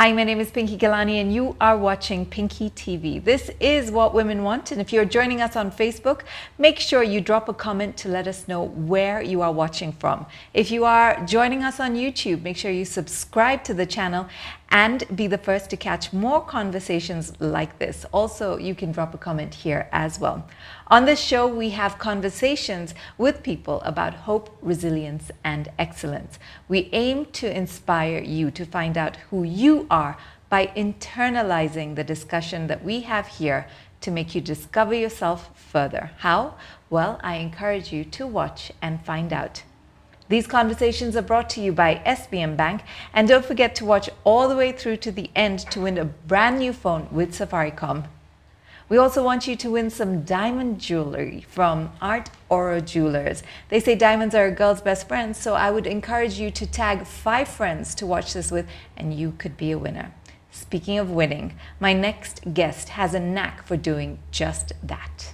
Hi, my name is Pinky Galani and you are watching Pinky TV. This is What Women Want, and if you're joining us on Facebook, make sure you drop a comment to let us know where you are watching from. If you are joining us on YouTube, make sure you subscribe to the channel and be the first to catch more conversations like this. Also, you can drop a comment here as well. On this show, we have conversations with people about hope, resilience, and excellence. We aim to inspire you to find out who you are by internalizing the discussion that we have here to make you discover yourself further. How? Well, I encourage you to watch and find out. These conversations are brought to you by SBM Bank, and don't forget to watch all the way through to the end to win a brand new phone with Safaricom. We also want you to win some diamond jewelry from Art Oro Jewelers. They say diamonds are a girl's best friend, so I would encourage you to tag 5 friends to watch this with, and you could be a winner. Speaking of winning, my next guest has a knack for doing just that.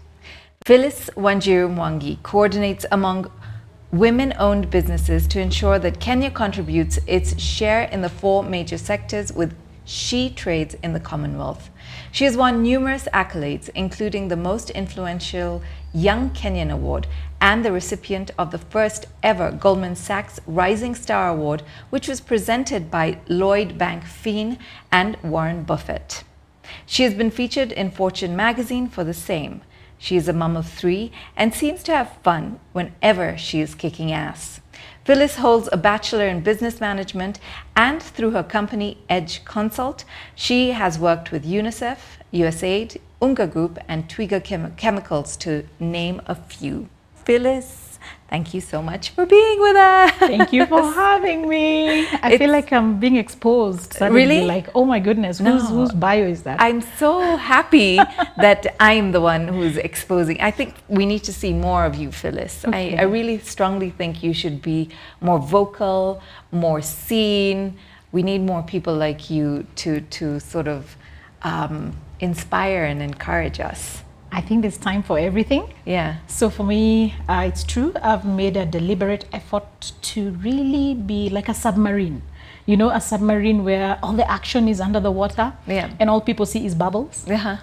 Phyllis Mwangi coordinates among women-owned businesses to ensure that Kenya contributes its share in the 4 major sectors with she trades in the Commonwealth. She has won numerous accolades, including the most influential Young Kenyan Award and the recipient of the first ever Goldman Sachs Rising Star Award, which was presented by Lloyd Bank Fien and Warren Buffett. She has been featured in Fortune magazine for the same. She is a mom of 3 and seems to have fun whenever she is kicking ass. Phyllis holds a bachelor in business management, and through her company Edge Consult, she has worked with UNICEF, USAID, Unga Group, and Twiga Chemicals, to name a few. Phyllis, thank you so much for being with us. Thank you for having me. I feel like I'm being exposed suddenly. Really? Like, oh my goodness, whose bio is that? I'm so happy that I'm the one who's exposing. I think we need to see more of you, Phyllis. Okay. I really strongly think you should be more vocal, more seen. We need more people like you to sort of inspire and encourage us. I think there's time for everything. Yeah. So for me, it's true. I've made a deliberate effort to really be like a submarine. You know, a submarine where all the action is under the water, yeah, and all people see is bubbles. Uh-huh.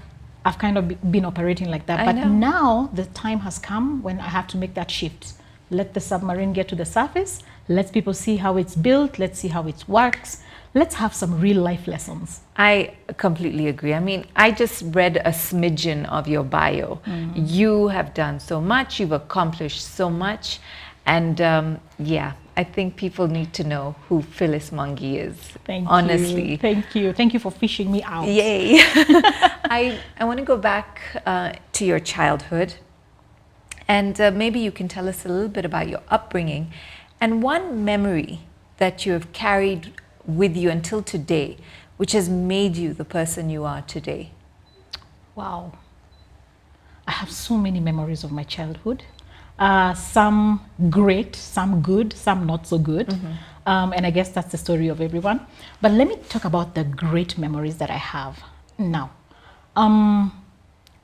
I've kind of been operating like that. But now the time has come when I have to make that shift. Let the submarine get to the surface. Let people see how it's built. Let's see how it works. Let's have some real life lessons. I completely agree. I mean, I just read a smidgen of your bio. You have done so much, you've accomplished so much. And yeah, I think people need to know who Phyllis Mwangi is. Thank you. Honestly. Thank you. Thank you for fishing me out. Yay. I want to go back to your childhood. And maybe you can tell us a little bit about your upbringing and one memory that you have carried with you until today, which has made you the person you are today. Wow. I have so many memories of my childhood. Some great, some good, some not so good. And I guess that's the story of everyone. But let me talk about the great memories that I have now.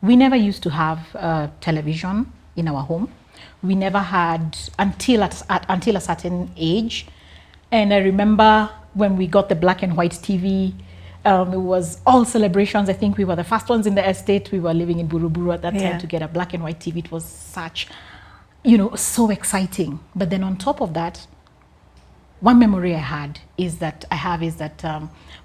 We never used to have television in our home. We never had until a certain age. And I remember when we got the black and white TV, it was all celebrations. I think we were the first ones in the estate. We were living in Buruburu at that time to get a black and white TV. It was such, you know, so exciting. But then on top of that, one memory I have is that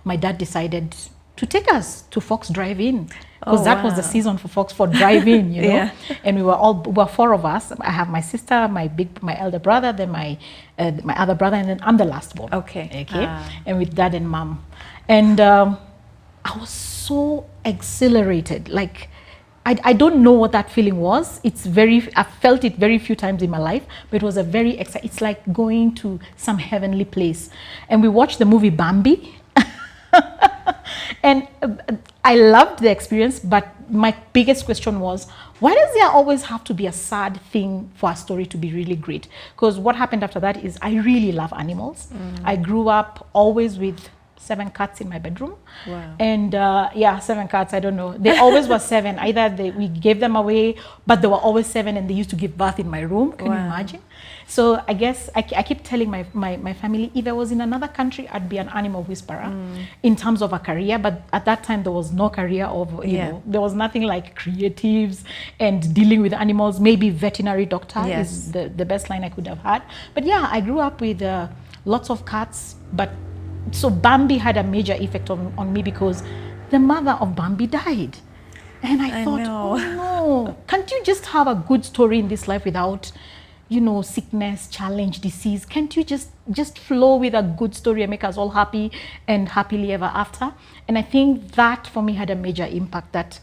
my dad decided to take us to Fox Drive-In, because that was the season for Fox for Drive-In, you know. And we were 4 of us. I have my sister, my elder brother, then my other brother, and then I'm the last born. Okay. And with dad and mom, and I was so exhilarated. Like, I don't know what that feeling was. I felt it very few times in my life, but it was a very exciting. It's like going to some heavenly place. And we watched the movie Bambi. And I loved the experience, but my biggest question was, why does there always have to be a sad thing for a story to be really great? Because what happened after that is I really love animals. I grew up always with 7 cats in my bedroom. Wow. And yeah, 7 cats, I don't know. They always were 7. Either we gave them away, but they were always 7 and they used to give birth in my room. Can you imagine? So I guess I keep telling my family, if I was in another country, I'd be an animal whisperer in terms of a career. But at that time, there was no career of, you know, there was nothing like creatives and dealing with animals. Maybe veterinary doctor is the best line I could have had. But yeah, I grew up with lots of cats. But so Bambi had a major effect on me because the mother of Bambi died. And I thought, oh no, can't you just have a good story in this life without, you know, sickness, challenge, disease? Can't you just flow with a good story and make us all happy and happily ever after? And I think that for me had a major impact, that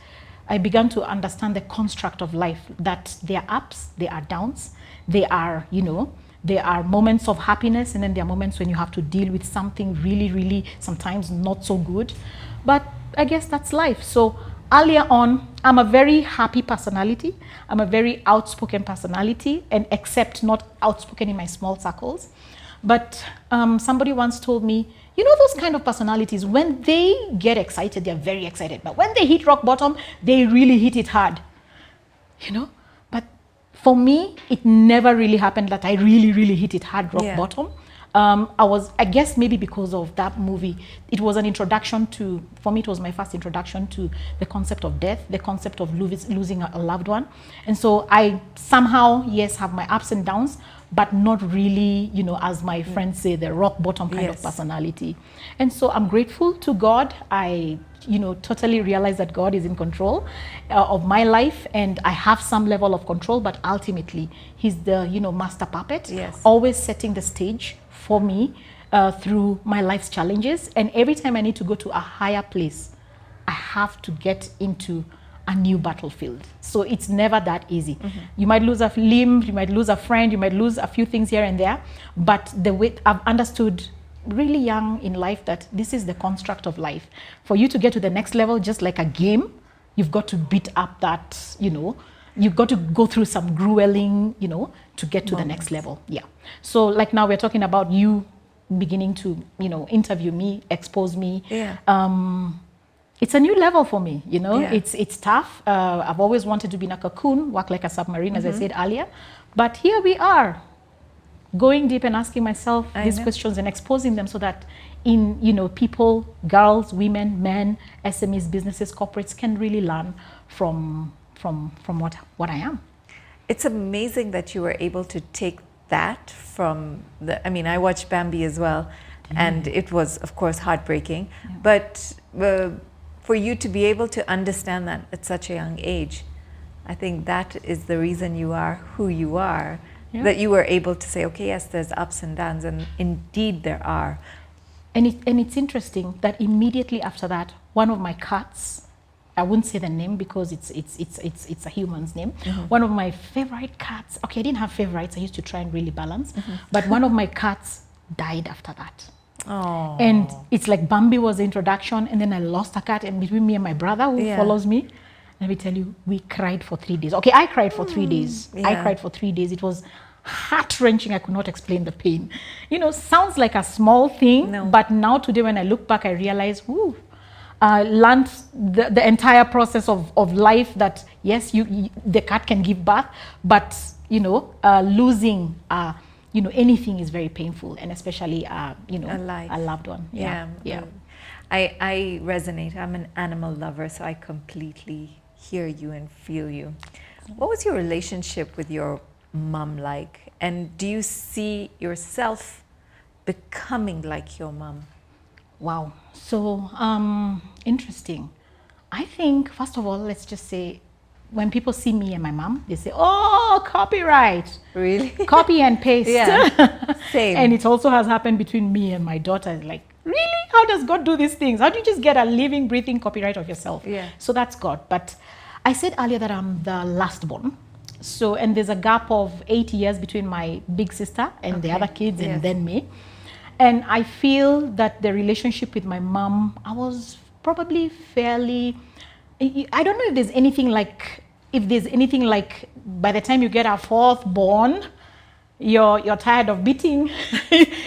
I began to understand the construct of life, that there are ups, there are downs, there are, you know, there are moments of happiness, and then there are moments when you have to deal with something really, really sometimes not so good. But I guess that's life. So earlier on, I'm a very happy personality. I'm a very outspoken personality, and except not outspoken in my small circles. But somebody once told me, you know, those kind of personalities, when they get excited, they're very excited. But when they hit rock bottom, they really hit it hard, you know? But for me, it never really happened that I really, really hit it hard rock bottom. I guess maybe because of that movie, it was an introduction to, for me, it was my first introduction to the concept of death, the concept of losing a loved one. And so I somehow, yes, have my ups and downs, but not really, you know, as my friends say, the rock bottom kind of personality. And so I'm grateful to God. I, you know, totally realize that God is in control of my life, and I have some level of control, but ultimately He's the, you know, master puppet, always setting the stage for me through my life's challenges. And every time I need to go to a higher place, I have to get into a new battlefield. So it's never that easy. You might lose a limb, you might lose a friend, you might lose a few things here and there, but the way I've understood really young in life that this is the construct of life. For you to get to the next level, just like a game, you've got to beat up that, you know, you've got to go through some grueling, you know, to get to the next level. Yeah. So like now we're talking about you beginning to, you know, interview me, expose me. It's a new level for me, you know. It's tough. I've always wanted to be in a cocoon, work like a submarine, as I said earlier. But here we are, going deep and asking myself these questions and exposing them so that you know, people, girls, women, men, SMEs, businesses, corporates can really learn from what I am. It's amazing that you were able to take that from the, I mean, I watched Bambi as well, and it was, of course, heartbreaking. But for you to be able to understand that at such a young age, I think that is the reason you are who you are, that you were able to say, okay, yes, there's ups and downs, and indeed there are. And it's interesting that immediately after that, one of my cats, I wouldn't say the name because it's a human's name. One of my favorite cats, okay, I didn't have favorites, I used to try and really balance, but one of my cats died after that. And it's like Bambi was the introduction, and then I lost a cat, and between me and my brother who follows me, let me tell you, we cried for 3 days. Okay, I cried for 3 days. I cried for 3 days. It was heart-wrenching. I could not explain the pain. You know, sounds like a small thing, but now today when I look back, I realize, whoo, learned the entire process of life, that yes, the cat can give birth, but you know, losing you know, anything is very painful, and especially you know, a loved one. I resonate. I'm an animal lover, so I completely hear you and feel you. What was your relationship with your mom like, and do you see yourself becoming like your mom? Wow, so interesting. I think, first of all, let's just say, when people see me and my mom, they say, oh, copyright. Really? Copy and paste. Same. And it also has happened between me and my daughter. Like, really? How does God do these things? How do you just get a living, breathing copyright of yourself? So that's God. But I said earlier that I'm the last born. So, and there's a gap of 8 years between my big sister and the other kids and then me. And I feel that the relationship with my mom, I was probably fairly, I don't know if there's anything like, by the time you get our fourth born, You're tired of beating.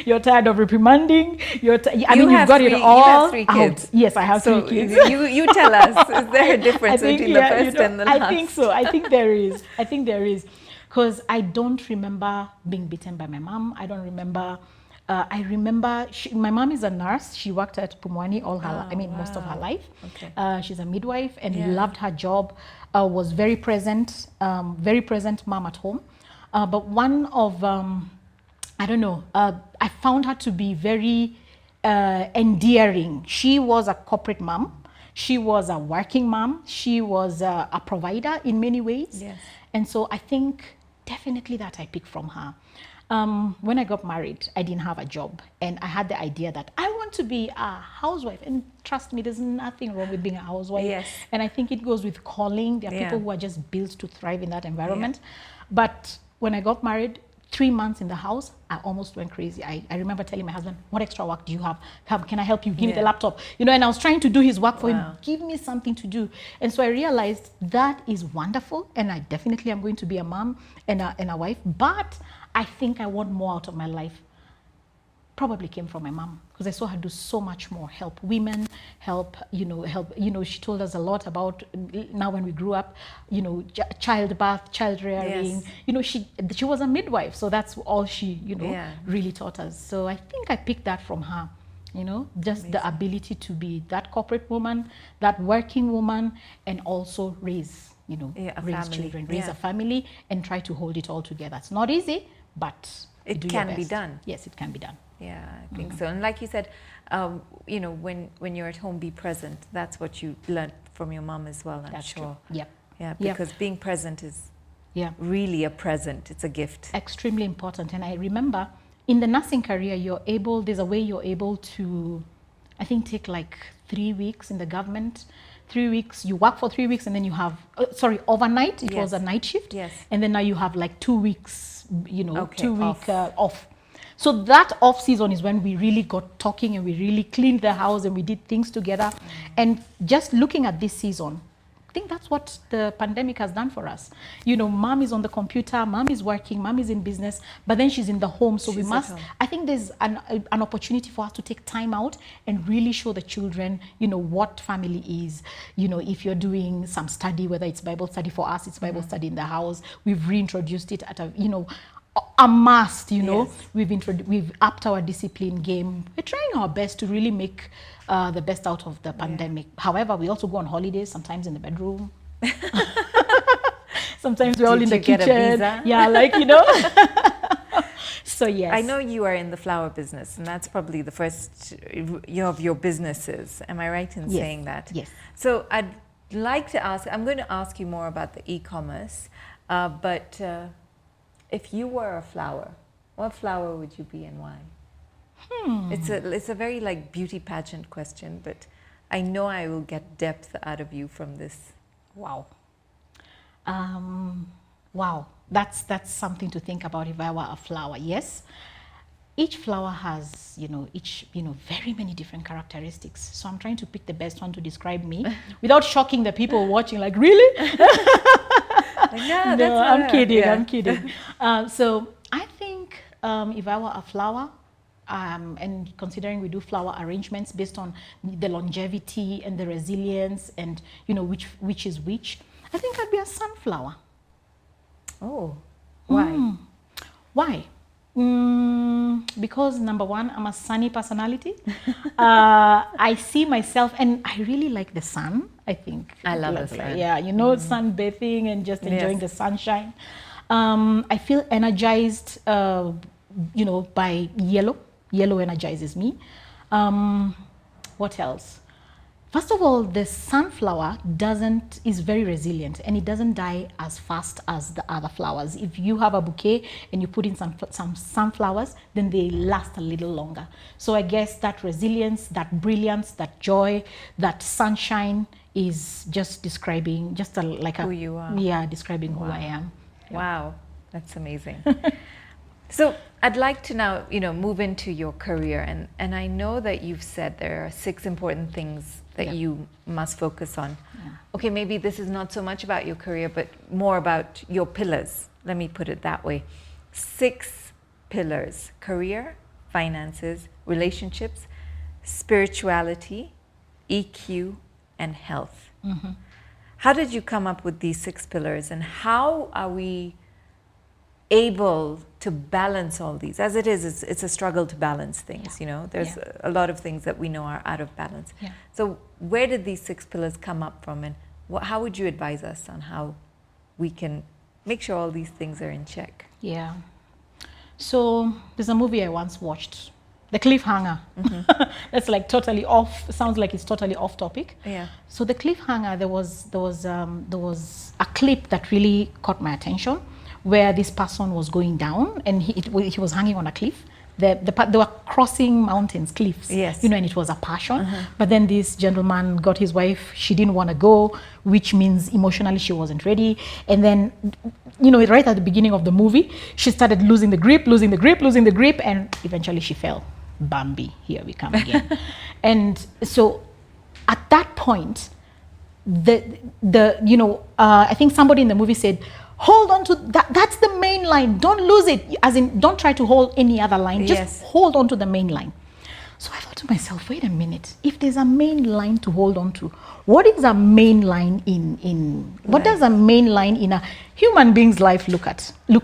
You're tired of reprimanding. You've got it all. You have 3 kids. Out. Yes, I have 3 kids. You tell us. Is there a difference between the first and the last? I think so. I think there is. Because I don't remember being beaten by my mom. I don't remember. I remember my mom is a nurse. She worked at Mwangi most of her life. Okay. She's a midwife and loved her job. Was very present mom at home. But one of, I don't know, I found her to be very endearing. She was a corporate mom. She was a working mom. She was a provider in many ways. Yes. And so I think definitely that I picked from her. When I got married, I didn't have a job. And I had the idea that I want to be a housewife. And trust me, there's nothing wrong with being a housewife. Yes. And I think it goes with calling. There are people who are just built to thrive in that environment. Yeah. But when I got married, 3 months in the house, I almost went crazy. I remember telling my husband, what extra work do you have? Can I help you? Give me the laptop. And I was trying to do his work for him. Give me something to do. And so I realized that is wonderful. And I definitely am going to be a mom and a wife. But I think I want more out of my life. Probably came from my mom, because I saw her do so much more. Help women, help. She told us a lot about, now when we grew up, childbirth, child rearing. Yes. She was a midwife, so that's all she, really taught us. So I think I picked that from her. Just amazing. The ability to be that corporate woman, that working woman, and also raise children, raise a family, and try to hold it all together. It's not easy, but it can be done. Yes, it can be done. Yeah, I think so. And like you said, when you're at home, be present. That's what you learned from your mom as well, I'm sure. True. Yep. Yeah, because being present is really a present. It's a gift. Extremely important. And I remember in the nursing career, there's a way you're able to, I think, take like 3 weeks in the government. 3 weeks, you work for 3 weeks, and then you have, overnight, it was a night shift. Yes. And then now you have like 2 weeks, 2 week off. So that off season is when we really got talking, and we really cleaned the house, and we did things together. And just looking at this season, I think that's what the pandemic has done for us. Mom is on the computer, mom is working, mom is in business, but then she's in the home. So I think there's an opportunity for us to take time out and really show the children, what family is. If you're doing some study, whether it's Bible study, for us, it's Bible study in the house. We've reintroduced it at a must, Yes. We've upped our discipline game. We're trying our best to really make the best out of the pandemic. However, we also go on holidays, sometimes in the bedroom. Sometimes we're all in the kitchen. Get a visa? Yeah, So yes. I know you are in the flower business, and that's probably the first of your businesses. Am I right in saying that? Yes. So I'd like to ask, I'm going to ask you more about the e-commerce, but if you were a flower, what flower would you be and why? It's a very beauty pageant question, but I know I will get depth out of you from this. Wow. Wow. That's something to think about if I were a flower. Yes. Each flower has, very many different characteristics. So I'm trying to pick the best one to describe me without shocking the people watching, like, really? No, I'm kidding. I'm kidding. So I think if I were a flower, and considering we do flower arrangements based on the longevity and the resilience and which is which, I think I'd be a sunflower. Oh, why? Why? Because number one, I'm a sunny personality. I see myself, and I really like the sun. I think I love the sun. Yeah, sunbathing and just enjoying the sunshine. I feel energized, by yellow. Yellow energizes me. What else? First of all, the sunflower is very resilient, and it doesn't die as fast as the other flowers. If you have a bouquet and you put in some sunflowers, then they last a little longer. So I guess that resilience, that brilliance, that joy, that sunshine is just describing who you are. Yeah, describing who I am. Yeah. Wow, that's amazing. So I'd like to now, move into your career, and I know that you've said there are 6 important things that you must focus on. Yeah. Okay, maybe this is not so much about your career, but more about your pillars. Let me put it that way. 6 pillars: career, finances, relationships, spirituality, EQ, and health. How did you come up with these 6 pillars, and how are we able to balance all these? As it is, it's a struggle to balance things, you know. There's a lot of things that we know are out of balance. So where did these 6 pillars come up from, and how would you advise us on how we can make sure all these things are in check? So there's a movie I once watched, The Cliffhanger. That's like totally off, sounds like it's totally off topic. So The Cliffhanger, there was a clip that really caught my attention, where this person was going down, and he was hanging on a cliff. They were crossing mountains, cliffs, you know, and it was a passion. But then this gentleman got his wife, she didn't want to go, which means emotionally she wasn't ready. And then, you know, right at the beginning of the movie, she started losing the grip, and eventually she fell. Bambi, here we come again. And so at that point, I think somebody in the movie said, hold on to that. That's the main line. Don't lose it. As in, don't try to hold any other line. Just hold on to the main line. So I thought to myself, wait a minute. If there's a main line to hold on to, what is a main line what does a main line in a human being's life look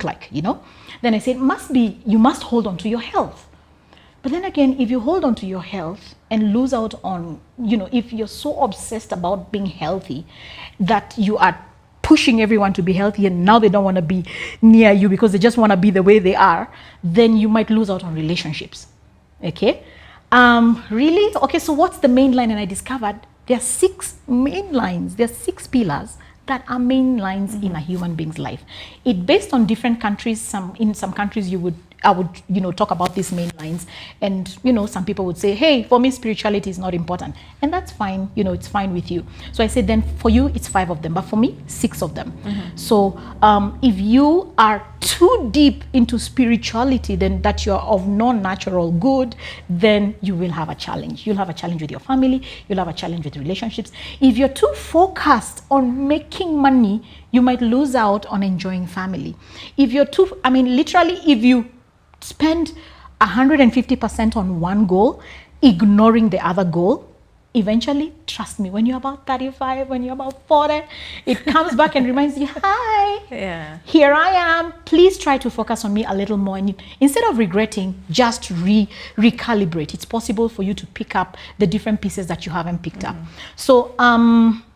like, you know? Then I said, you must hold on to your health. But then again, if you hold on to your health and lose out on, you know, if you're so obsessed about being healthy that you are pushing everyone to be healthy, and now they don't want to be near you because they just want to be the way they are, then you might lose out on relationships. Okay? Really? Okay, so what's the main line? And I discovered there are 6 main lines. There are 6 pillars that are main lines in a human being's life. It based on different countries. In some countries I would, you know, talk about these main lines, and, you know, some people would say, hey, for me, spirituality is not important, and that's fine, you know, it's fine with you. So I said, then for you, it's 5 of them, but for me, 6 of them. So if you are too deep into spirituality, then that you're of non-natural good, then you will have a challenge. You'll have a challenge with your family, you'll have a challenge with relationships. If you're too focused on making money, you might lose out on enjoying family. If you're too, I mean, literally, if you spend 150% on one goal, ignoring the other goal, eventually, trust me, when you're about 35, when you're about 40, it comes back and reminds you, hi, here I am. Please try to focus on me a little more. And instead of regretting, just recalibrate. It's possible for you to pick up the different pieces that you haven't picked up. So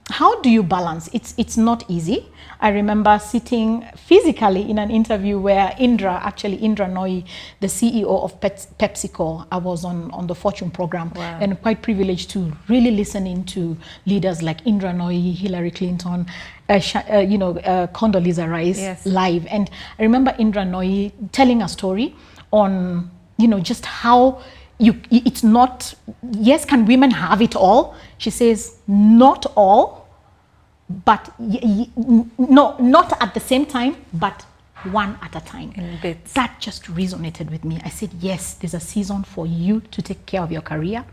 how do you balance? It's not easy. I remember sitting physically in an interview where Indra Nooyi, the CEO of PepsiCo, I was on the Fortune program, and quite privileged to really listen into leaders like Indra Nooyi, Hillary Clinton, Condoleza Rice live. And I remember Indra Nooyi telling a story on, you know, just how it's not, yes, can women have it all? She says, not all, but no, not at the same time, but one at a time. In bits. That just resonated with me. I said, yes, there's a season for you to take care of your career.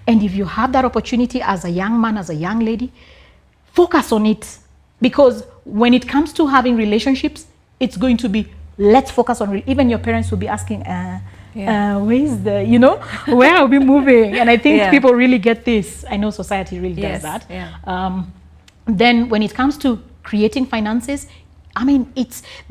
And if you have that opportunity as a young man, as a young lady, focus on it. Because when it comes to having relationships, it's going to be, let's focus on, even your parents will be asking, where is the, you know, where are we moving? And I think people really get this. I know society really does that. Then when it comes to creating finances, I mean,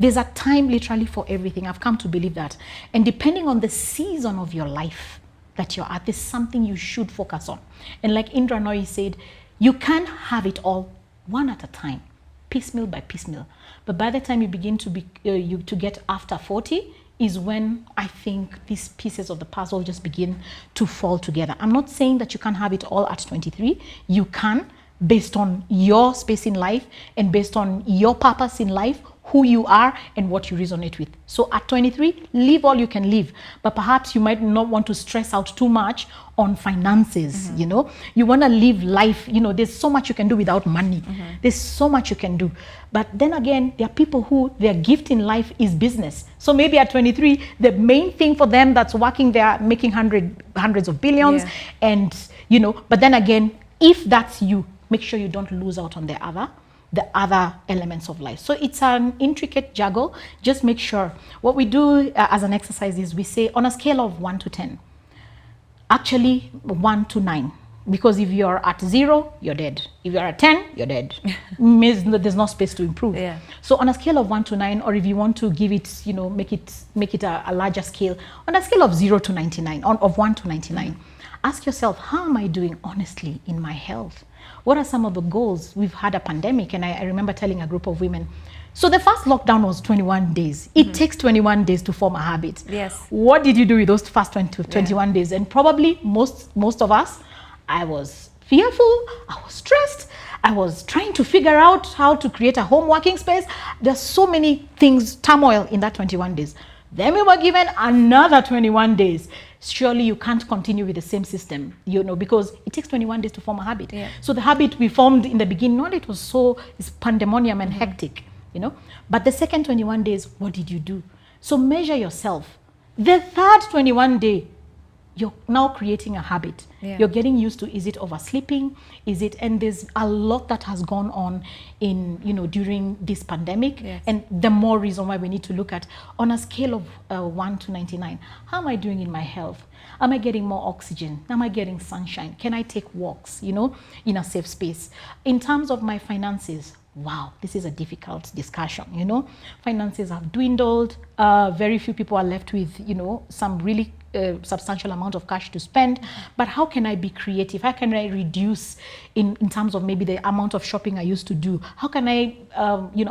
there's a time literally for everything. I've come to believe that. And depending on the season of your life that you're at, there's something you should focus on. And like Indra Nooyi said, you can't have it all one at a time, piecemeal by piecemeal. But by the time you begin to get after 40, is when I think these pieces of the puzzle just begin to fall together. I'm not saying that you can't have it all at 23. You can, based on your space in life and based on your purpose in life, who you are and what you resonate with. So at 23, live all you can live. But perhaps you might not want to stress out too much on finances, you know. You want to live life, you know, there's so much you can do without money. There's so much you can do. But then again, there are people who their gift in life is business. So maybe at 23, the main thing for them that's working, they're making hundreds of billions. And, you know, but then again, if that's you, make sure you don't lose out on the other. the other elements of life. So it's an intricate juggle. Just make sure. What we do as an exercise is we say on a scale of 1 to 10, actually 1 to 9. Because if you're at 0, you're dead. If you're at 10, you're dead. Means there's no space to improve. Yeah. So on a scale of 1 to 9, or if you want to give it, make it a larger scale, on a scale of 0 to 99, of 1 to 99, ask yourself, how am I doing honestly in my health? What are some of the goals? We've had a pandemic, and I remember telling a group of women, so the first lockdown was 21 days. It takes 21 days to form a habit. Yes. What did you do with those first 21 days? And probably most of us, I was fearful, I was stressed, I was trying to figure out how to create a home working space. There's so many things, turmoil in that 21 days. Then we were given another 21 days. Surely you can't continue with the same system, because it takes 21 days to form a habit. Yeah. So the habit we formed in the beginning, not it was it's pandemonium and hectic, But the second 21 days, what did you do? So measure yourself. The third 21 day, you're now creating a habit. Yeah. You're getting used to, is it oversleeping? And there's a lot that has gone on during this pandemic. Yes. And the more reason why we need to look at, on a scale of 1 to 99, how am I doing in my health? Am I getting more oxygen? Am I getting sunshine? Can I take walks, in a safe space? In terms of my finances, wow, this is a difficult discussion, Finances have dwindled. Very few people are left with, some really substantial amount of cash to spend. But how can I be creative? How can I reduce in terms of maybe the amount of shopping I used to do? How can I,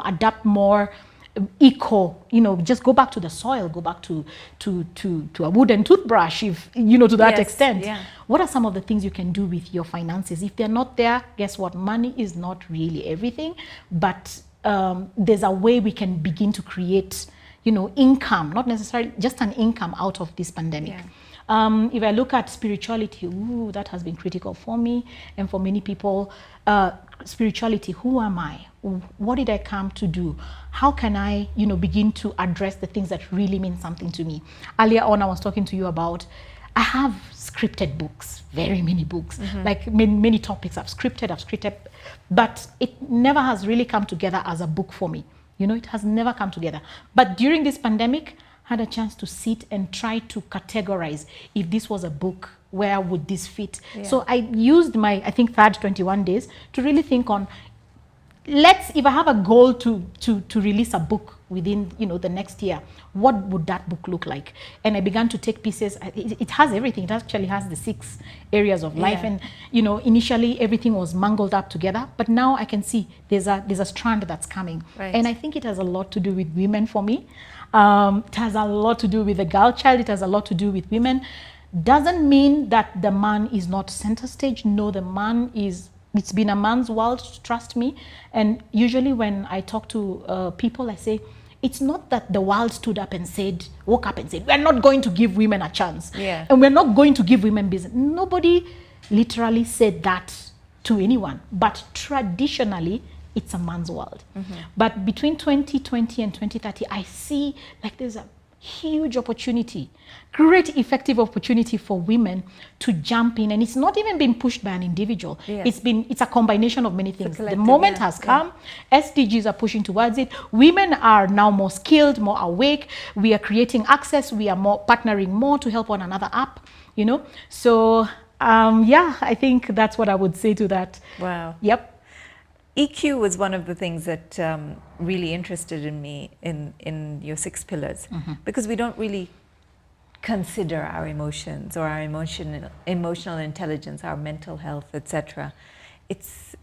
adapt more eco, just go back to the soil, go back to a wooden toothbrush, if, to that extent. Yeah. What are some of the things you can do with your finances? If they're not there, guess what? Money is not really everything, but there's a way we can begin to create income, not necessarily just an income out of this pandemic. Yeah. If I look at spirituality, that has been critical for me and for many people. Spirituality, who am I? What did I come to do? How can I, begin to address the things that really mean something to me? Earlier on, I was talking to you about, I have scripted books, very many books, like many topics I've scripted, but it never has really come together as a book for me. It has never come together. But during this pandemic, I had a chance to sit and try to categorize, if this was a book, where would this fit? Yeah. So I used my, third 21 days to really think on, if I have a goal to release a book within, the next year, what would that book look like? And I began to take pieces. It has everything. It actually has the 6 areas of life. Yeah. And, initially everything was mangled up together, but now I can see there's a strand that's coming. Right. And I think it has a lot to do with women for me. It has a lot to do with the girl child. It has a lot to do with women. Doesn't mean that the man is not center stage. No, the man is, it's been a man's world, trust me. And usually when I talk to people, I say, it's not that the world woke up and said, we're not going to give women a chance. Yeah. And we're not going to give women business. Nobody literally said that to anyone. But traditionally, it's a man's world. But between 2020 and 2030, I see like there's a huge opportunity, great effective opportunity for women to jump in. And it's not even been pushed by an individual. Yes. It's a combination of many things. The moment has come. SDGs are pushing towards it. Women are now more skilled, more awake. We are creating access. We are more partnering more to help one another up, So I think that's what I would say to that. Wow. Yep. EQ was one of the things that really interested in me in your 6 pillars, because we don't really consider our emotions or our emotional intelligence, our mental health, etc. It's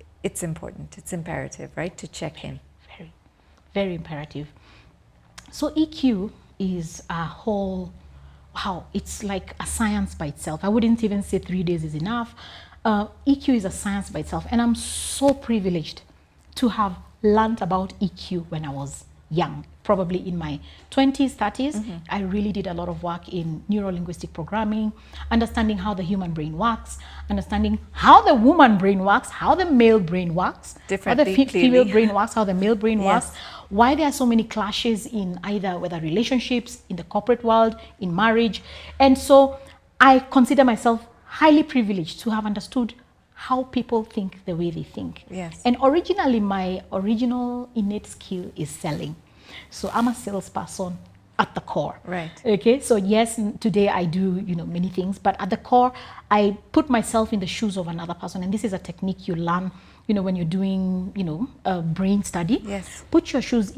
important. It's imperative, right, to check in. Very, very imperative. So EQ is a whole, it's like a science by itself. I wouldn't even say 3 days is enough. EQ is a science by itself, and I'm so privileged to have learned about EQ when I was young, probably in my 20s, 30s. I really did a lot of work in neuro-linguistic programming, understanding how the human brain works, understanding how the woman brain works, how the male brain works, how the female brain works, how the male brain works, why there are so many clashes in whether relationships, in the corporate world, in marriage. And so I consider myself highly privileged to have understood how people think the way they think. Yes. And originally, my original innate skill is selling. So I'm a salesperson at the core. Right. Okay. So yes, today I do, many things, but at the core, I put myself in the shoes of another person. And this is a technique you learn, when you're doing, a brain study. Yes. Put your shoes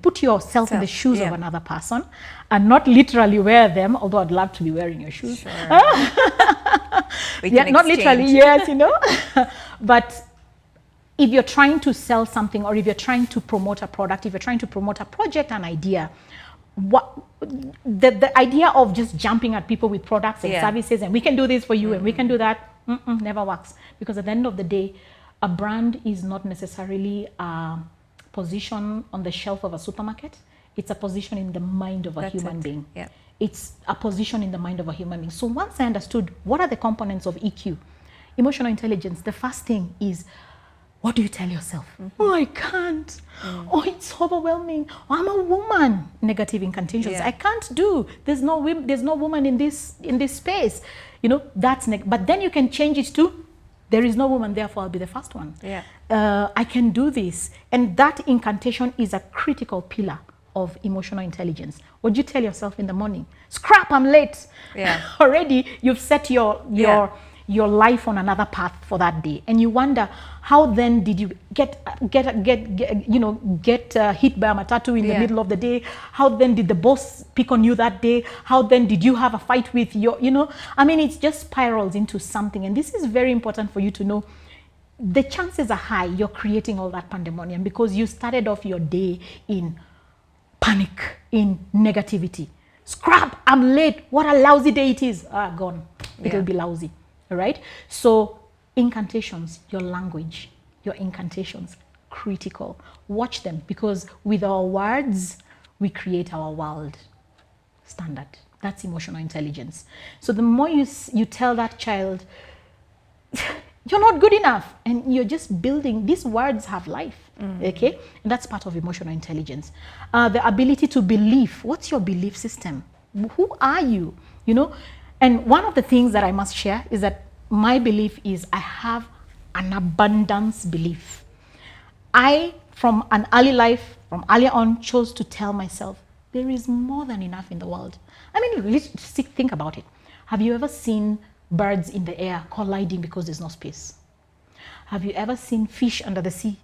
put yourself in the shoes of yeah. another person, and not literally wear them, although I'd love to be wearing your shoes. Sure. Yeah, not literally, yes, but if you're trying to sell something, or if you're trying to promote a product, if you're trying to promote a project, an idea, what the idea of just jumping at people with products and services, and we can do this for you, and we can do that, never works. Because at the end of the day, a brand is not necessarily a position on the shelf of a supermarket. It's a position in the mind of a human being. Yeah. It's a position in the mind of a human being. So once I understood what are the components of EQ, emotional intelligence, the first thing is, what do you tell yourself? Oh, I can't. Oh, it's overwhelming. Oh, I'm a woman. Negative incantations. I can't do. There's no woman in this space. That's but then you can change it to, there is no woman, therefore I'll be the first one. Yeah. I can do this. And that incantation is a critical pillar of emotional intelligence. What do you tell yourself in the morning? Scrap, I'm late. Yeah. Already you've set your life on another path for that day, and you wonder, how then did you get hit by a matatu in the middle of the day? How then did the boss pick on you that day? How then did you have a fight with it just spirals into something. And this is very important for you to know. The chances are high you're creating all that pandemonium because you started off your day in panic, in negativity. Scrap, I'm late. What a lousy day it is. Gone. It'll be lousy. All right? So incantations, your language, your incantations, critical. Watch them, because with our words, we create our world. Standard. That's emotional intelligence. So the more you tell that child, you're not good enough, and you're just building, these words have life. Okay? And that's part of emotional intelligence. The ability to believe. What's your belief system? Who are you? And one of the things that I must share is that my belief is I have an abundance belief. I, from an early life, from earlier on, chose to tell myself, there is more than enough in the world. Let's think about it. Have you ever seen birds in the air colliding because there's no space? Have you ever seen fish under the sea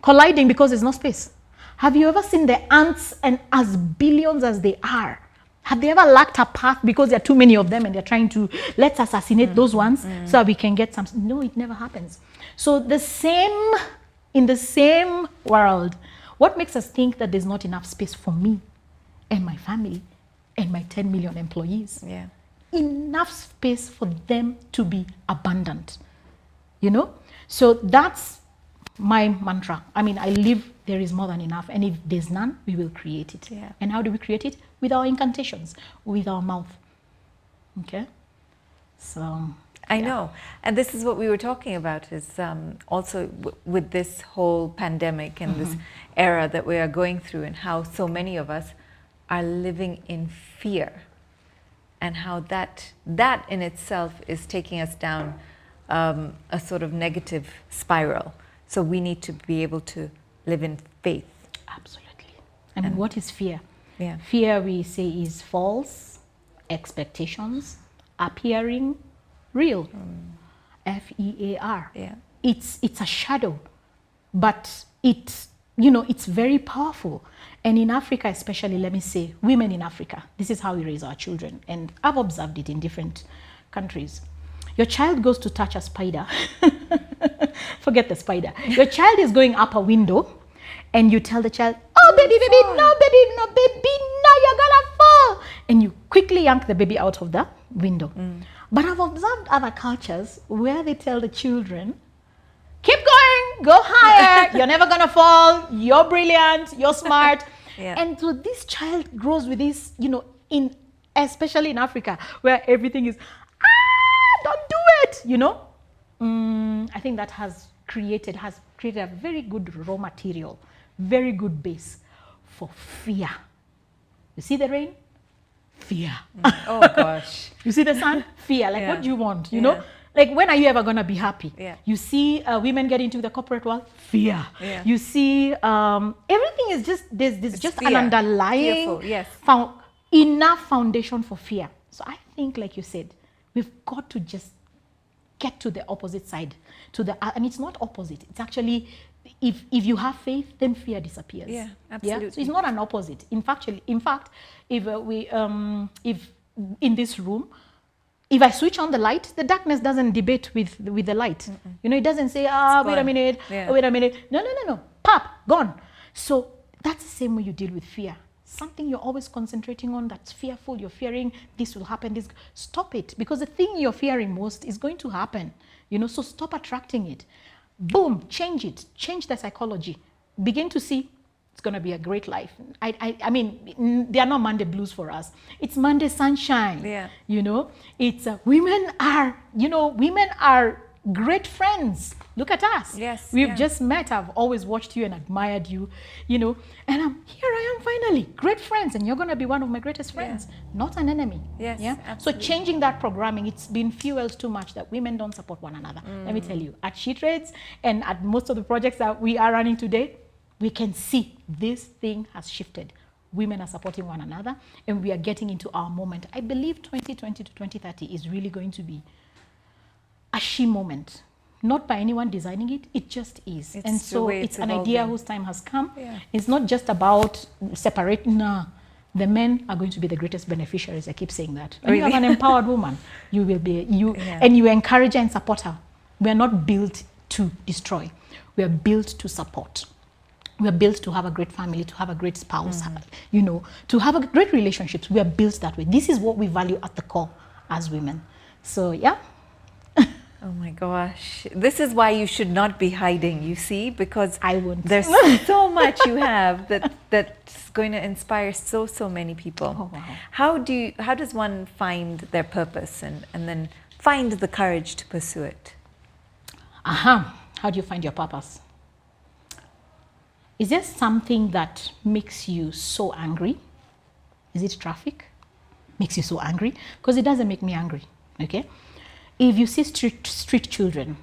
colliding because there's no space? Have you ever seen the ants, and as billions as they are, have they ever lacked a path because there are too many of them and they're trying to, let's assassinate those ones so that we can get some? No, it never happens. So in the same world, what makes us think that there's not enough space for me and my family and my 10 million employees? Yeah. Enough space for them to be abundant. So that's my mantra. I live, there is more than enough, and if there's none, we will create it. Yeah. And how do we create it? With our incantations, with our mouth. Okay? So I know. And this is what we were talking about, is also with this whole pandemic and this era that we are going through, and how so many of us are living in fear, and how that in itself is taking us down a sort of negative spiral. So we need to be able to live in faith. Absolutely. And what is fear? Yeah. Fear, we say, is false expectations appearing real. FEAR. Yeah. It's a shadow, but it's very powerful. And in Africa, especially, let me say, women in Africa, this is how we raise our children. And I've observed it in different countries. Your child goes to touch a spider. Forget the spider. Your child is going up a window, and you tell the child, oh, baby, no, you're gonna fall. And you quickly yank the baby out of the window. But I've observed other cultures where they tell the children, keep going, go higher, you're never gonna fall, you're brilliant, you're smart. And so this child grows with this, especially in Africa, where everything is, don't do it, I think that has created a very good raw material, very good base for fear. You see the rain? Fear. Oh gosh. You see the sun? Fear. Like, what do you want? You know? like, when are you ever going to be happy? Yeah. You see women get into the corporate world, fear. Yeah. You see everything is just, there's just fear. an underlying Fearful, yes. enough foundation for fear. So I think, like you said, we've got to just get to the opposite side, and it's not opposite. It's actually, if you have faith, then fear disappears. Yeah, absolutely. Yeah? So it's not an opposite. In fact, if if in this room, if I switch on the light, the darkness doesn't debate with the light. You know, it doesn't say, wait a minute, wait a minute. No. Pop, gone. So that's the same way you deal with fear. Something you're always concentrating on that's fearful, you're fearing this will happen, this, stop it. Because the thing you're fearing most is going to happen. You know, so stop attracting it. Boom, change it. Change the psychology. Begin to see it's going to be a great life. I mean, they are not Monday blues for us. It's Monday sunshine. Yeah. You know, it's women are great friends. Look at us. Yes. We've just met. I've always watched you and admired you, you know, and here I am finally, great friends, and you're going to be one of my greatest friends, not an enemy. Yes. Yeah. Absolutely. So changing that programming, it's been fueled too much that women don't support one another. Let me tell you, at She Trades and at most of the projects that we are running today, we can see this thing has shifted. Women are supporting one another, and we are getting into our moment. I believe 2020 to 2030 is really going to be a she moment. Not by anyone designing it, it just is. It's and so it's an idea whose time has come. Yeah. It's not just about separating. No, the men are going to be the greatest beneficiaries. I keep saying that. When you have an empowered woman, you will be, and you encourage her and support her. We are not built to destroy. We are built to support. We are built to have a great family, to have a great spouse, you know, to have a great relationships. We are built that way. This is what we value at the core as women. So, yeah. Oh my gosh. This is why you should not be hiding, you see, because I wouldn't. There's so much you have that's going to inspire so many people. Oh, wow. How does one find their purpose and then find the courage to pursue it? How do you find your purpose? Is there something that makes you so angry? Is it traffic? Makes you so angry? Because it doesn't make me angry, okay? If you see street children,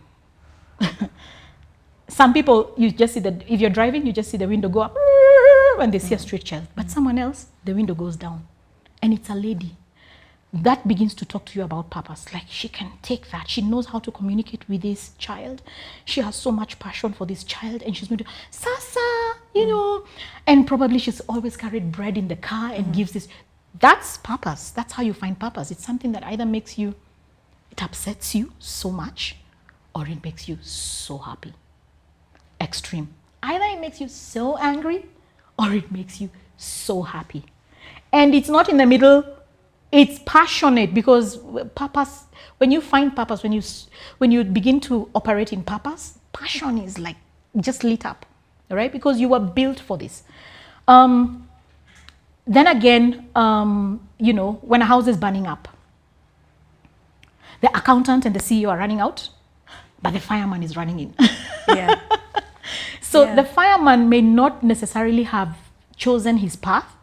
some people, you just see that if you're driving, you just see the window go up when they see a street child. But someone else, the window goes down. And it's a lady. That begins to talk to you about purpose. Like, she can take that. She knows how to communicate with this child. She has so much passion for this child. And she's going to, Sasa, you know. And probably she's always carried bread in the car and gives this. That's purpose. That's how you find purpose. It's something that either makes you, it upsets you so much, or it makes you so happy. Extreme. Either it makes you so angry, or it makes you so happy. And it's not in the middle. It's passionate, because purpose, when you find purpose, when you begin to operate in purpose, passion is like just lit up, all right? Because you were built for this. Then again, you know, when a house is burning up, the accountant and the CEO are running out, but the fireman is running in. Yeah. So the fireman may not necessarily have chosen his path,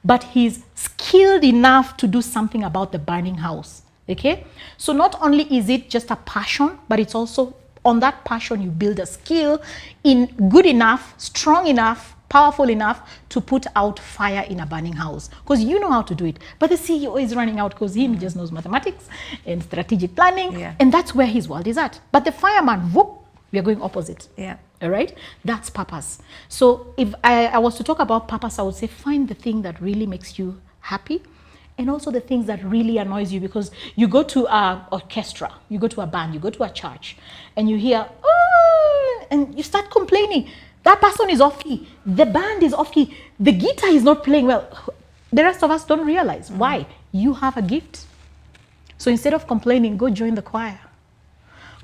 but he's skilled enough to do something about the burning house, okay? So not only is it just a passion, but it's also on that passion you build a skill in good enough, strong enough, powerful enough to put out fire in a burning house, because you know how to do it. But the CEO is running out because he just knows mathematics and strategic planning, and that's where his world is at. But the fireman, whoop, we are going opposite. Yeah. All right? That's purpose. So if I was to talk about purpose, I would say find the thing that really makes you happy, and also the things that really annoys you, because you go to an orchestra, you go to a band, you go to a church, and you hear, oh, and you start complaining. That person is off key. The band is off key. The guitar is not playing well. The rest of us don't realize. Why? You have a gift. So instead of complaining, go join the choir.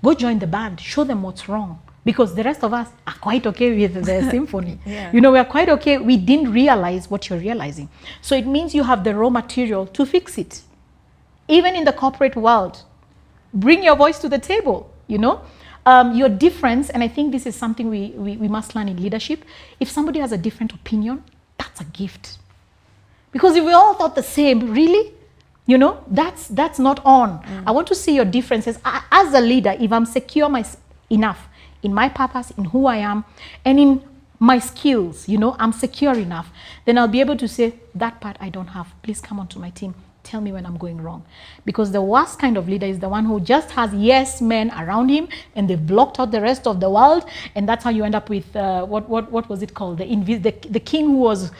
Go join the band. Show them what's wrong. Because the rest of us are quite okay with the symphony. You know, we're quite okay. We didn't realize what you're realizing. So it means you have the raw material to fix it. Even in the corporate world, bring your voice to the table, you know. Your difference, and I think this is something we must learn in leadership. If somebody has a different opinion, that's a gift. Because if we all thought the same, really, You know, that's not on. I want to see your differences. As a leader, if I'm secure enough in my purpose, in who I am, and in my skills, you know, I'm secure enough, then I'll be able to say, that part I don't have. Please come onto my team. Tell me when I'm going wrong. Because the worst kind of leader is the one who just has yes men around him and they've blocked out the rest of the world. And that's how you end up with, what was it called? The king who was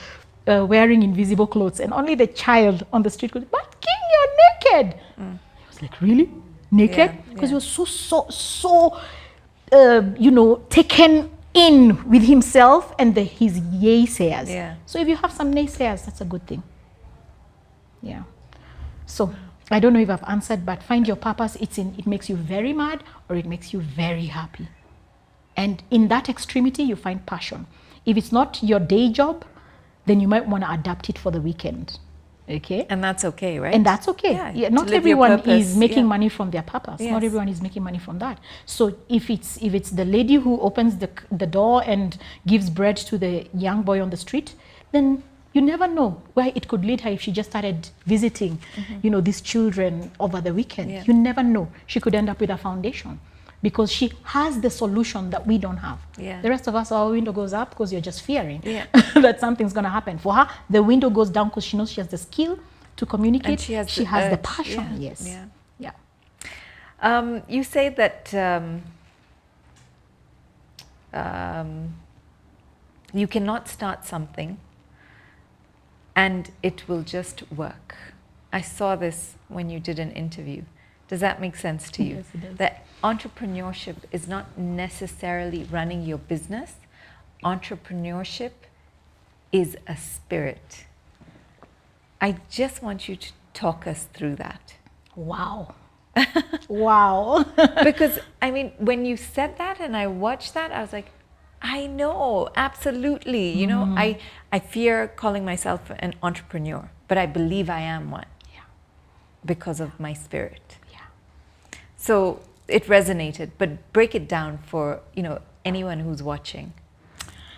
wearing invisible clothes, and only the child on the street goes, but king, you're naked. He was like, really? Naked? Because he was so you know, taken in with himself and his naysayers. Yeah. So if you have some naysayers, that's a good thing. Yeah. So I don't know if I've answered, but find your purpose. It makes you very mad or it makes you very happy. And in that extremity, you find passion. If it's not your day job, then you might want to adapt it for the weekend. Okay? And that's okay, right? And that's okay. Yeah, not everyone is making money from their purpose. Yes. Not everyone is making money from that. So if it's the lady who opens the door and gives bread to the young boy on the street, then you never know where it could lead her if she just started visiting, you know, these children over the weekend. Yeah. You never know. She could end up with a foundation because she has the solution that we don't have. Yeah. The rest of us, our window goes up because you're just fearing that something's going to happen. For her, the window goes down because she knows she has the skill to communicate. And she has the passion. Yeah. Yes. Yeah. Yeah. You say that you cannot start something and it will just work. I saw this when you did an interview. Does that make sense to you? Yes, it does. That entrepreneurship is not necessarily running your business. Entrepreneurship is a spirit. I just want you to talk us through that. Wow. Wow. Because, I mean, when you said that and I watched that, I was like, I know, absolutely. You know, I fear calling myself an entrepreneur, but I believe I am one because of my spirit. Yeah. So it resonated, but break it down for, you know, anyone who's watching.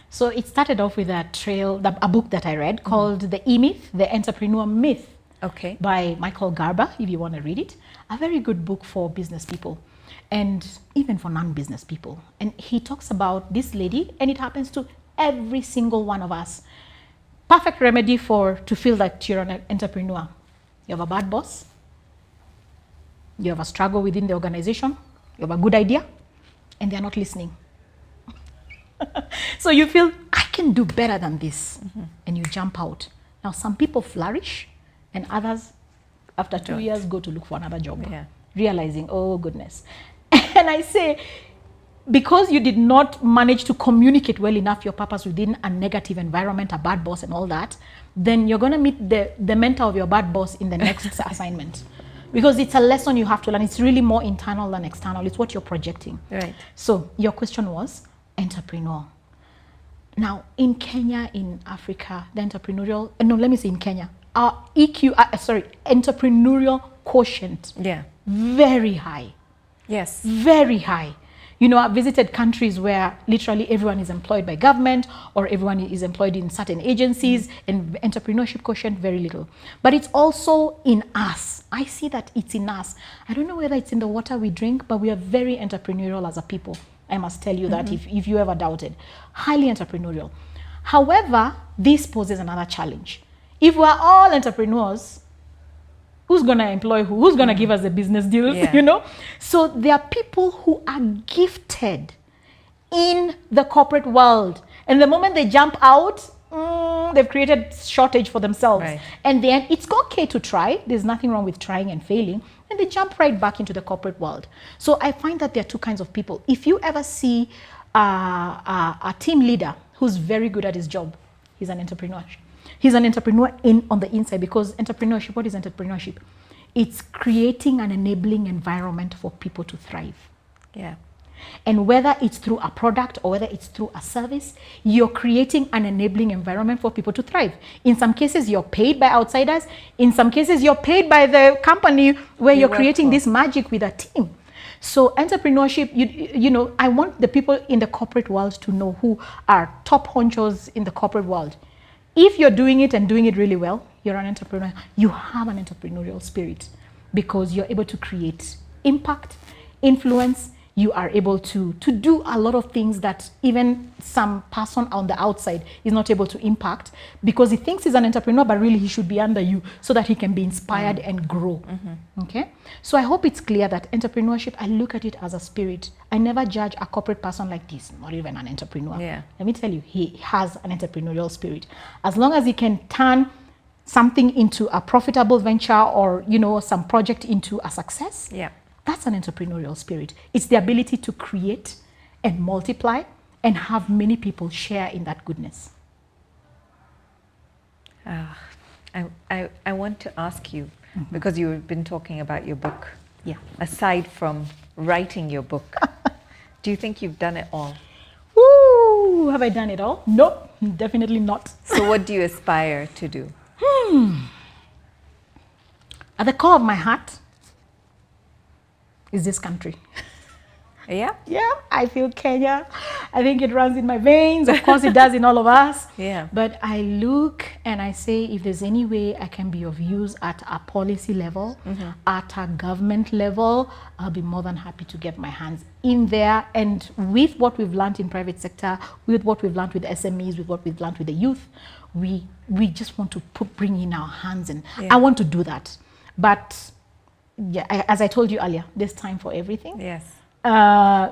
So it started off with a book that I read called The E-Myth, The Entrepreneur Myth. Okay. By Michael Garber, if you want to read it. A very good book for business people and even for non-business people. And he talks about this lady, and it happens to every single one of us. Perfect remedy to feel like you're an entrepreneur. You have a bad boss. You have a struggle within the organization. You have a good idea, and they're not listening. So you feel, I can do better than this. And you jump out. Now, some people flourish, and others, after 2 years, go to look for another job, realizing, oh, goodness. And I say, because you did not manage to communicate well enough your purpose within a negative environment, a bad boss and all that, then you're going to meet the mentor of your bad boss in the next assignment. Because it's a lesson you have to learn. It's really more internal than external. It's what you're projecting. Right. So your question was entrepreneur. Now, in Kenya, in Africa, the entrepreneurial, no, let me say in Kenya, our entrepreneurial quotient, very high. Yes. Very high. You know, I've visited countries where literally everyone is employed by government or everyone is employed in certain agencies, and entrepreneurship quotient, very little. But it's also in us. I see that it's in us. I don't know whether it's in the water we drink, but we are very entrepreneurial as a people. I must tell you that if you ever doubted. Highly entrepreneurial. However, this poses another challenge. If we're all entrepreneurs, who's going to employ who? Who's going to give us the business deals, you know? So there are people who are gifted in the corporate world. And the moment they jump out, they've created shortage for themselves. Right. And then it's okay to try. There's nothing wrong with trying and failing. And they jump right back into the corporate world. So I find that there are two kinds of people. If you ever see a team leader who's very good at his job, he's an entrepreneur. He's an entrepreneur on the inside, because entrepreneurship, what is entrepreneurship? It's creating an enabling environment for people to thrive. Yeah. And whether it's through a product or whether it's through a service, you're creating an enabling environment for people to thrive. In some cases, you're paid by outsiders. In some cases, you're paid by the company where you're creating this magic with a team. So entrepreneurship, you know, I want the people in the corporate world to know who are top honchos in the corporate world. if you're doing it and doing it really well, you're an entrepreneur. You have an entrepreneurial spirit because you're able to create impact, influence. You are able to do a lot of things that even some person on the outside is not able to impact because he thinks he's an entrepreneur, but really he should be under you so that he can be inspired and grow. Okay? So I hope it's clear that entrepreneurship, I look at it as a spirit. I never judge a corporate person like this, not even an entrepreneur. Yeah. Let me tell you, he has an entrepreneurial spirit. As long as he can turn something into a profitable venture or, you know, some project into a success, Yeah. that's an entrepreneurial spirit. It's the ability to create and multiply and have many people share in that goodness. I want to ask you, because you've been talking about your book. Yeah. Aside from writing your book, do you think you've done it all? Woo! Have I done it all? Nope, definitely not. So what do you aspire to do? At the core of my heart is this country. Yeah? Yeah, I feel Kenya. I think it runs in my veins. Of course, it does in all of us. Yeah. But I look and I say, if there's any way I can be of use at a policy level, at a government level, I'll be more than happy to get my hands in there. And with what we've learned in private sector, with what we've learned with SMEs, with what we've learned with the youth, we just want to bring in our hands. And I want to do that. But yeah, as I told you earlier, there's time for everything. Yes.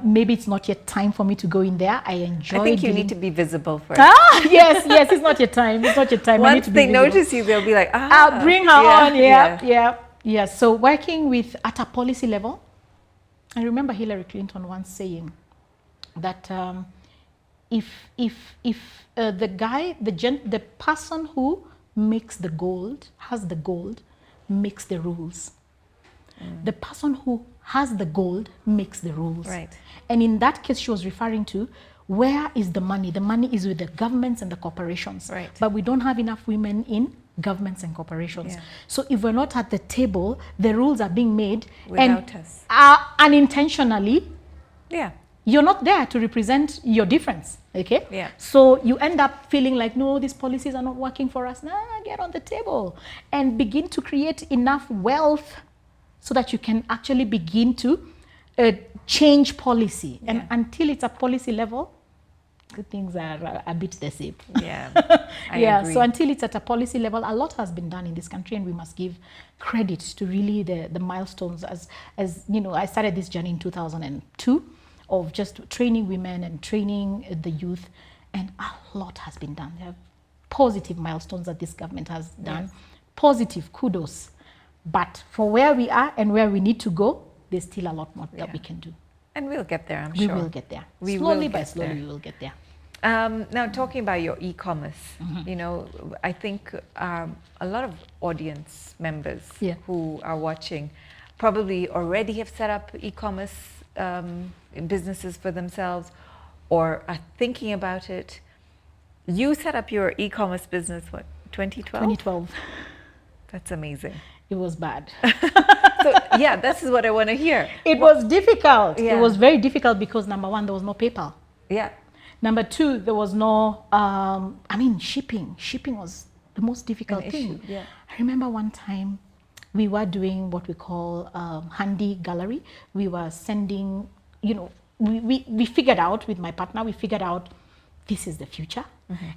Maybe it's not yet time for me to go in there. I enjoy. I think you need to be visible first. Yes, it's not your time. It's not your time. Once they notice you, they'll be like, I'll bring her on. Yeah. So working with at a policy level, I remember Hillary Clinton once saying that if the person who makes the gold, has the gold, makes the rules. The person who has the gold makes the rules. Right. And in that case, she was referring to, where is the money? The money is with the governments and the corporations. Right. But we don't have enough women in governments and corporations. Yeah. So if we're not at the table, the rules are being made without and us. Unintentionally. Yeah. You're not there to represent your difference, okay? Yeah. So you end up feeling like, no, these policies are not working for us. Nah, get on the table and begin to create enough wealth so that you can actually begin to change policy. And until it's a policy level, good things are a bit the same. Yeah, I agree. So until it's at a policy level, a lot has been done in this country, and we must give credit to really the milestones. As you know, I started this journey in 2002 of just training women and training the youth, and a lot has been done. There are positive milestones that this government has done. Yes. Positive, kudos. But for where we are and where we need to go, there's still a lot more that we can do. And we'll get there, I'm sure. We will get there. Slowly by slowly, we will get there. Now, talking about your e-commerce, you know, I think a lot of audience members who are watching probably already have set up e-commerce businesses for themselves or are thinking about it. You set up your e-commerce business, what, 2012? 2012. That's amazing. It was bad. So, yeah, this is what I want to hear. It was difficult. Yeah. It was very difficult because, number one, there was no PayPal. Yeah. Number two, there was no, shipping. Shipping was the most difficult thing. Yeah. I remember one time we were doing what we call handy gallery. We were sending, you know, we figured out with my partner, this is the future.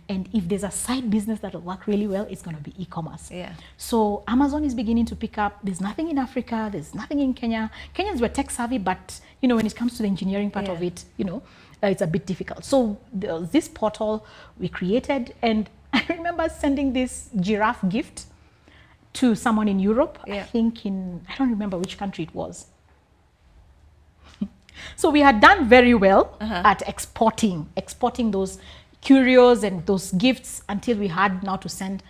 And if there's a side business that will work really well, it's going to be e-commerce. Yeah. So Amazon is beginning to pick up. There's nothing in Africa. There's nothing in Kenya. Kenyans were tech savvy, but, you know, when it comes to the engineering part of it, you know, it's a bit difficult. So there was this portal we created, and I remember sending this giraffe gift to someone in Europe. I think I don't remember which country it was. So we had done very well at exporting those curios and those gifts until we had now to send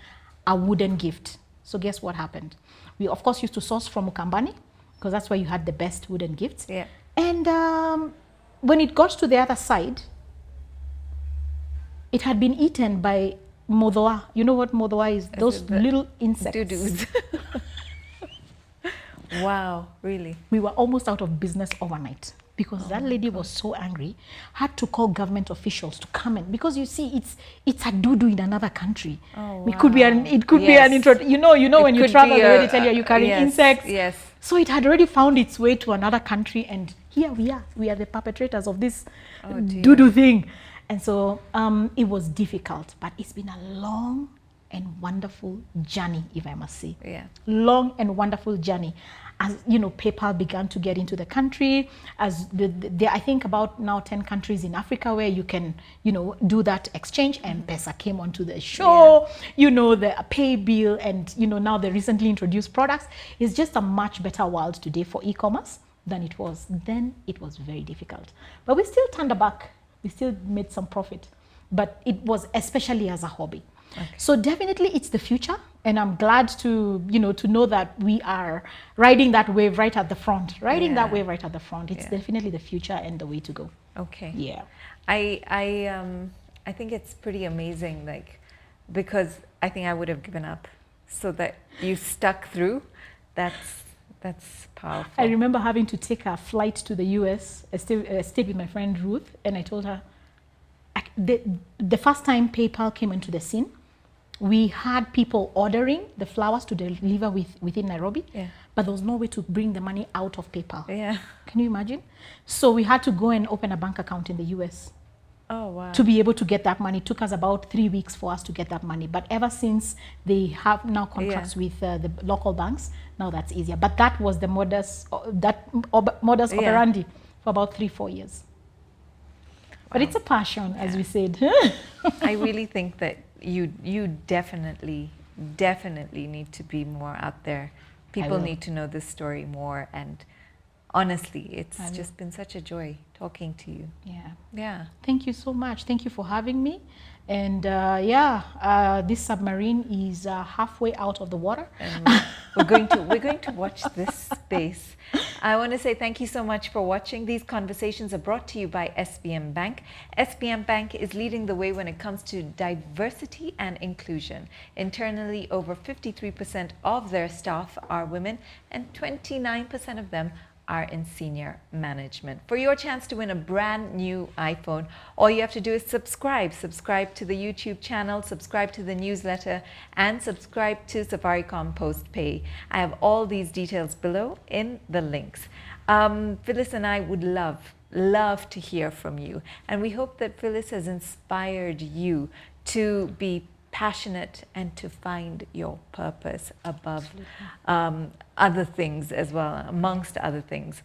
a wooden gift. So guess what happened? We, of course, used to source from Ukambani because that's where you had the best wooden gifts. Yeah. And when it got to the other side, it had been eaten by modoa. You know what modoa is? Those little insects. Doo-doos. Wow, really? We were almost out of business overnight. because that lady was so angry, had to call government officials to come in, because you see, it's a doo-doo in another country. Oh, It could be an intro. You know when you travel, they already tell you carrying insects. Yes. So it had already found its way to another country, and here we are the perpetrators of this doo-doo thing. And so it was difficult, but it's been a long and wonderful journey, if I must say. Yeah. Long and wonderful journey. As you know, PayPal began to get into the country, as I think about now 10 countries in Africa where you can, do that exchange, and M-Pesa came onto the show, the pay bill, and, now the recently introduced products. It's just a much better world today for e-commerce than it was. Then it was very difficult. But we still turned back. We still made some profit. But it was especially as a hobby. Okay. So definitely it's the future, and I'm glad to know that we are riding that wave right at the front. It's definitely the future and the way to go. Okay. Yeah. I think it's pretty amazing, because I think I would have given up, so that you stuck through. That's powerful. I remember having to take a flight to the US. I stayed with my friend Ruth, and I told her, the first time PayPal came into the scene, we had people ordering the flowers to deliver within Nairobi, but there was no way to bring the money out of PayPal. Yeah. Can you imagine? So we had to go and open a bank account in the US. Oh, wow. To be able to get that money. It took us about 3 weeks for us to get that money. But ever since they have now contracts with the local banks, now that's easier. But that was the modus operandi for about 3-4 years. But it's a passion, as we said. I really think that you definitely need to be more out there. People need to know this story more. And honestly, it's just been such a joy talking to you. Yeah. Thank you so much. Thank you for having me. And this submarine is halfway out of the water. And we're going to watch this space. I want to say thank you so much for watching. These conversations are brought to you by SBM Bank. SBM Bank is leading the way when it comes to diversity and inclusion. Internally, over 53% of their staff are women, and 29% of them are in senior management. For your chance to win a brand new iPhone, all you have to do is subscribe to the YouTube channel, subscribe to the newsletter, and subscribe to Safaricom Postpay. I have all these details below in the links. Phyllis and I would love to hear from you, and we hope that Phyllis has inspired you to be passionate and to find your purpose above other things as well, amongst other things.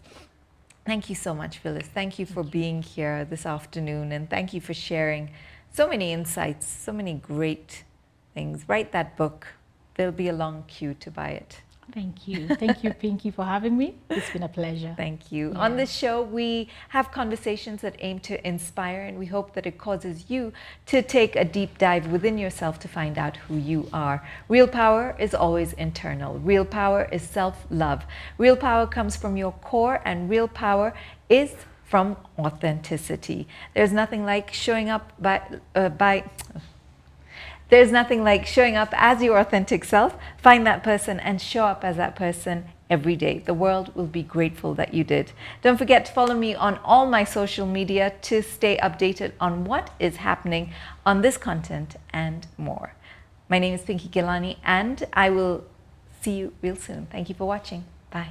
Thank you so much, Phyllis. Thank you for being here this afternoon, and thank you for sharing so many insights, so many great things. Write that book. There'll be a long queue to buy it. Thank you. Thank you, Pinky, for having me. It's been a pleasure. Thank you. Yeah. On this show, we have conversations that aim to inspire, and we hope that it causes you to take a deep dive within yourself to find out who you are. Real power is always internal. Real power is self-love. Real power comes from your core, and real power is from authenticity. There's nothing like showing up There's nothing like showing up as your authentic self. Find that person and show up as that person every day. The world will be grateful that you did. Don't forget to follow me on all my social media to stay updated on what is happening on this content and more. My name is Pinky Gilani, and I will see you real soon. Thank you for watching. Bye.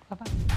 Bye-bye.